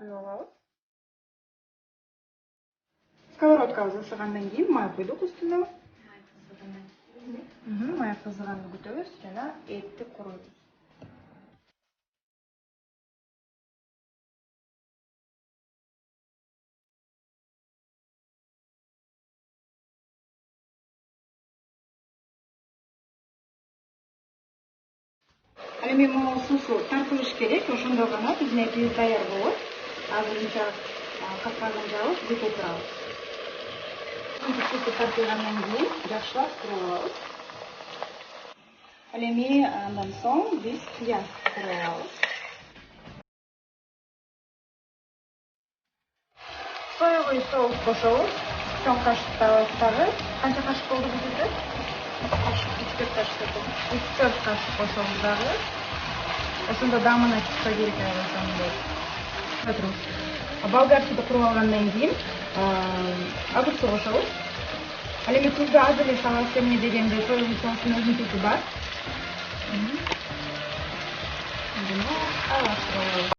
құйып алабыз. Сковородкабыз ысыгандан кийин май куйдук үстүнө. Май кызыганды күтөбүз жана этти куруйбуз. Эми могу суусу тартылыш керек, ошондо гана биздин этибиз даяр болот. Азырынча капканын жабып күтүп турабыз. Суусу тартылгандан кийин жакшылап куруп алабыз. Эми андан соң биз пияз куруп алабыз. Соевый соус кошобуз. Чоң кашыктагы канча кашык болду бизде? 3-4 кашык. 3-4 кашык кошобуз дагы. Ошондо дамына чыкса керек ошондой. Өтүрүп. Болгарчада куруп алгандан кийин огурчу кошобуз. Ал эми тузду аз эле салабыз, эмне дегенде соевый соустун өзүнүн туzu бар. Аралаштырып алабыз.